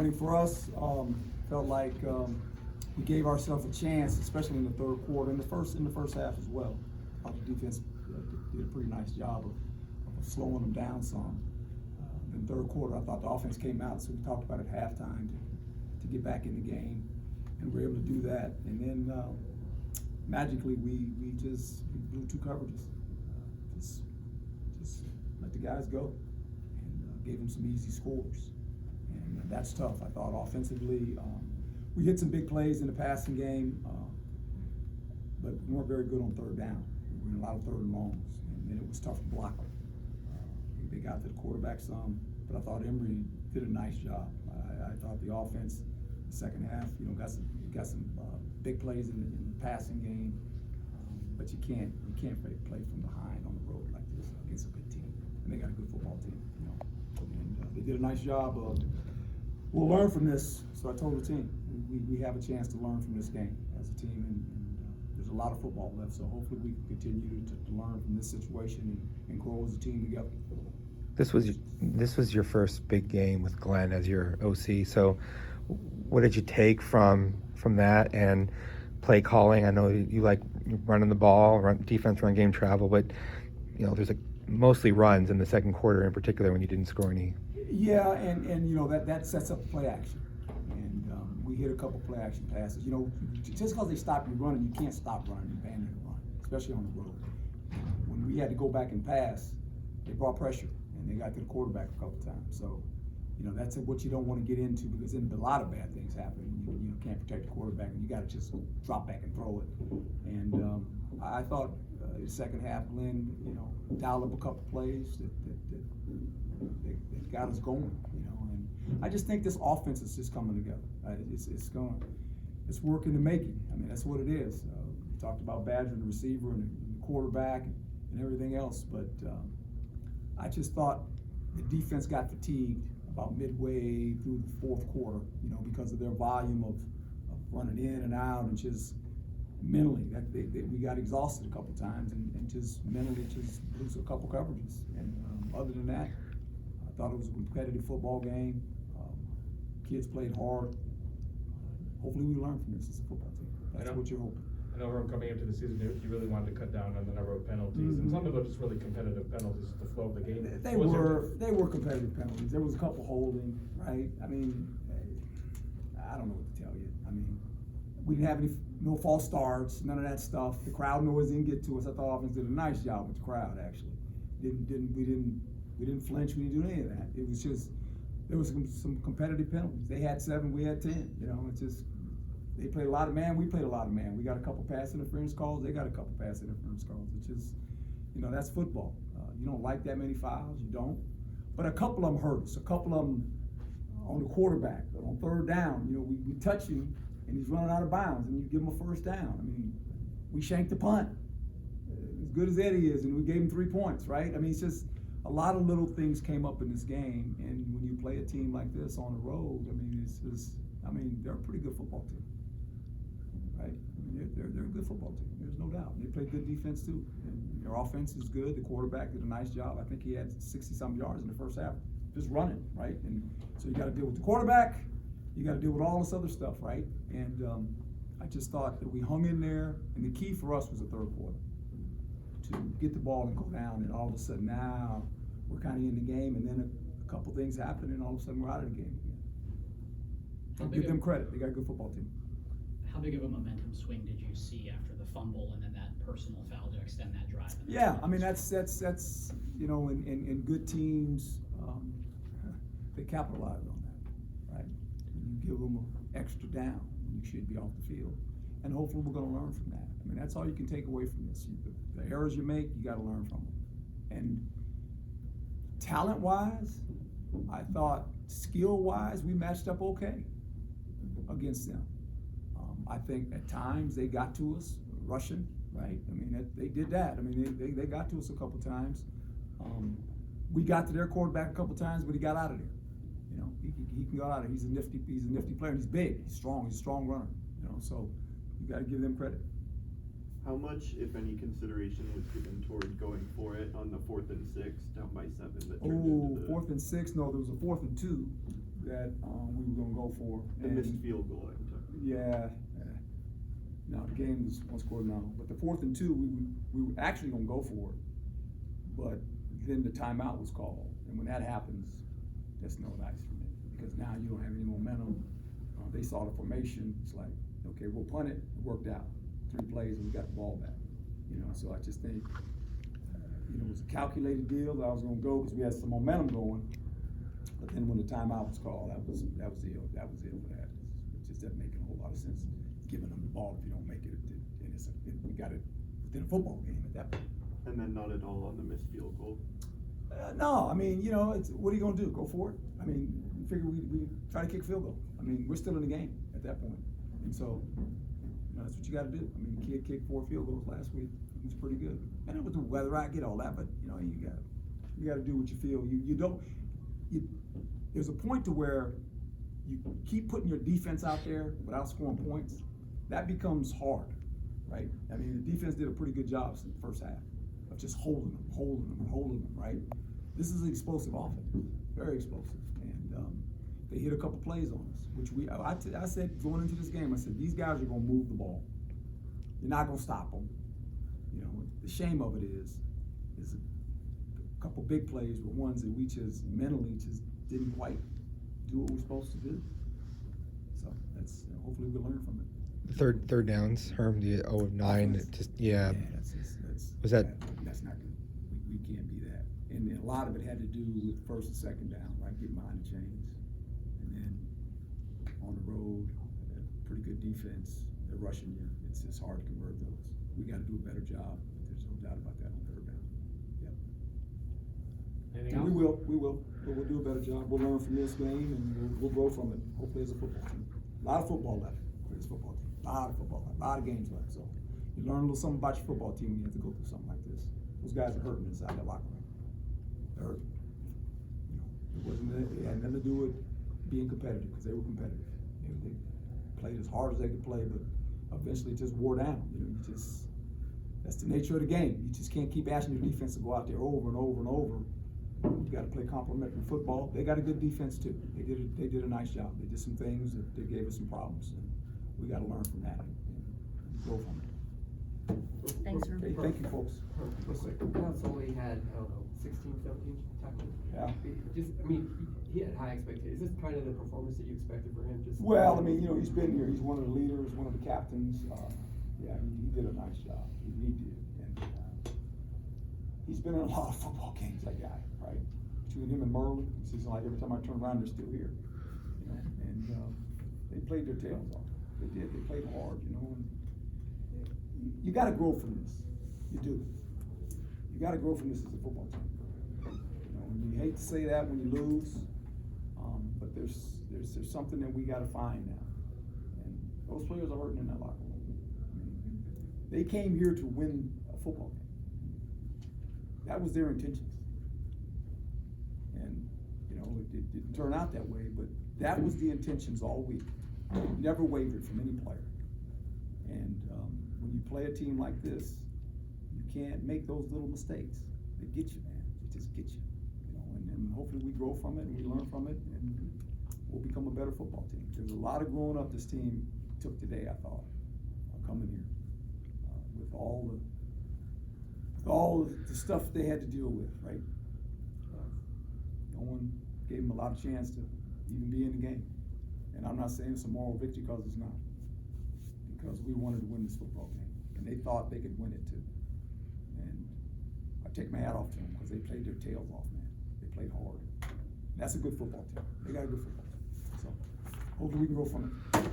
mean, for us, felt like we gave ourselves a chance, especially in the third quarter, in the first half as well. The defense did a pretty nice job of slowing them down some. In the third quarter, I thought the offense came out, so we talked about it at halftime to get back in the game, and we were able to do that. And then magically, we blew two coverages. Just let the guys go and gave them some easy scores. And that's tough. I thought offensively, we hit some big plays in the passing game, but we weren't very good on third down. We were in a lot of third and longs, and then it was tough to block them. They got to the quarterback some, but I thought Emory did a nice job. I thought the offense, the second half, got some big plays in the passing game, but you can't play from behind on the road like this against a good team, and they got a good football team, And they did a nice job of. We'll learn from this. So I told the team we have a chance to learn from this game as a team, and there's a lot of football left. So hopefully we can continue to learn from this situation and grow as a team together. This was your first big game with Glenn as your OC. So what did you take from that and play calling? I know you like running the ball, defense, run game, travel, but there's mostly runs in the second quarter in particular when you didn't score any. Yeah, and that sets up play action, and we hit a couple play action passes. Just because they stop you running, you can't stop running and abandon the run, especially on the road. When we had to go back and pass, they brought pressure, and they got to the quarterback a couple times. So, that's what you don't want to get into, because then a lot of bad things happen. You can't protect the quarterback, and you got to just drop back and throw it. And I thought the second half, Glenn, dialed up a couple plays that got us going, and I just think this offense is just coming together. It's work in the making. I mean, that's what it is. We talked about Badger and the receiver and the quarterback and everything else, but I just thought the defense got fatigued about midway through the fourth quarter, because of their volume of running in and out, and just mentally we got exhausted a couple times, and just mentally just lose a couple coverages. And other than that, I thought it was a competitive football game. Kids played hard. Hopefully we learn from this as a football team. That's what you're hoping. I know, Herm, coming into the season, you really wanted to cut down on the number of penalties, and some of them just really competitive penalties, the flow of the game. They were competitive penalties. There was a couple holding, right? I mean, I don't know what to tell you. I mean, we didn't have no false starts, none of that stuff. The crowd noise didn't get to us. I thought offense did a nice job with the crowd, actually. We didn't flinch. We didn't do any of that. It was just there was some competitive penalties. They had 7, we had 10. It's just they played a lot of man. We played a lot of man. We got a couple pass interference calls. They got a couple pass interference calls. It's just that's football. You don't like that many fouls. You don't. But a couple of them hurt us. A couple of them on the quarterback on third down. We touch him and he's running out of bounds, and you give him a first down. I mean, we shanked the punt. As good as Eddie is, and we gave him 3 points, right? I mean, it's just a lot of little things came up in this game, and when you play a team like this on the road, they're a pretty good football team, right? They're a good football team. There's no doubt. They play good defense too, and their offense is good. The quarterback did a nice job. I think he had 60-some yards in the first half, just running, right? And so you got to deal with the quarterback. You got to deal with all this other stuff, right? And I just thought that we hung in there, and the key for us was the third quarter, to get the ball and go down, and all of a sudden now we're kind of in the game, and then a couple things happen, and all of a sudden we're out of the game again. Give them credit. They got a good football team. How big of a momentum swing did you see after the fumble and then that personal foul to extend that drive? Yeah, I mean that's in good teams, they capitalize on that, right? You give them an extra down, you should be off the field, and hopefully we're going to learn from that. I mean, that's all you can take away from this. The errors you make, you got to learn from them. And talent-wise, I thought skill-wise, we matched up okay against them. I think at times they got to us rushing, right? I mean, they did that. I mean, they got to us a couple times. We got to their quarterback a couple times, but he got out of there. He can go out of there. He's a nifty player. He's big. He's strong. He's a strong runner. So you got to give them credit. How much, if any, consideration was given toward going for it on the 4th and 6 down by 7? That turned into 4th and 6. No, there was a 4th and 2 that, we were gonna go for. The and- missed field goal, I'm talking. Yeah. No, the game was one score now, but the 4th and 2, we were actually gonna go for it. But then the timeout was called, and when that happens, that's no nice for me, because now you don't have any momentum. They saw the formation, it's like, okay, we'll punt it, it worked out. 3 plays and we got the ball back, so I just think, it was a calculated deal that I was gonna go, because we had some momentum going. But then when the timeout was called, that was it for that. It just doesn't make a whole lot of sense, giving them the ball if you don't make it, and we got it within a football game at that point. And then not at all on the missed field goal. No, I mean, it's, what are you gonna do, go for it? I mean, we figure we try to kick field goal. I mean, we're still in the game at that point. And so, that's what you gotta do. I mean, the kid kicked 4 field goals last week, it was pretty good. And with the weather, I get all that, but, you gotta do what you feel. There's a point to where you keep putting your defense out there without scoring points, that becomes hard, right? I mean, the defense did a pretty good job in the first half of just holding them, right? This is an explosive offense, very explosive, and they hit a couple plays on us, which I said going into this game, I said, these guys are gonna move the ball. You're not gonna stop them. The shame of it is a couple big plays were ones that we just mentally just didn't quite do what we're supposed to do. So that's, hopefully we'll learn from it. Third downs, Herm, the 0 of 9, Yeah, Was that- that's not good. We can't be that. And a lot of it had to do with first and second down, right? Get behind the chains. And then on the road, pretty good defense. They're rushing you. It's hard to convert those. We gotta do a better job. There's no doubt about that on third down. Yep. Anything And else? we will. But we'll do a better job. We'll learn from this game and we'll grow from it, hopefully as a football team. A lot of football left for this football team. A lot of football left, a lot of games left. So you learn a little something about your football team when you have to go through something like this. Those guys are hurting inside the locker room. They're hurting. It had nothing to do with being competitive, because they were competitive. They played as hard as they could play, but eventually it just wore down. That's the nature of the game. You just can't keep asking your defense to go out there over and over and over. You got to play complementary football. They got a good defense too. They did a nice job. They did some things that they gave us some problems, and we got to learn from that and grow from it. Thanks, Herm. Okay, thank you, folks. That's only had, I don't know, 16, 17 tackles. Yeah. He had high expectations. Is this kind of the performance that you expected for him? Well, he's been here. He's one of the leaders, one of the captains. Yeah, he did a nice job. He did. And he's been in a lot of football games, that guy, right? Between him and Merlin, it seems like every time I turn around, they're still here. And they played their tails off. They did. They played hard, and you got to grow from this. You do. You got to grow from this as a football team. And you hate to say that when you lose, but there's something that we got to find now. And those players are hurting in that locker room. They came here to win a football game. That was their intentions. And, it didn't turn out that way, but that was the intentions all week. Never wavered from any player. And when you play a team like this, you can't make those little mistakes. They get you, man. They just get you. And hopefully we grow from it and we learn from it, and we'll become a better football team. There's a lot of growing up this team took today, I thought, coming here. With all the stuff they had to deal with, right? No one gave them a lot of chance to even be in the game. And I'm not saying it's a moral victory, because it's not. Because we wanted to win this football game, and they thought they could win it too. And I take my hat off to them, because they played their tails off, man. They played hard. And that's a good football team. They got a good football team. So hopefully we can go from it.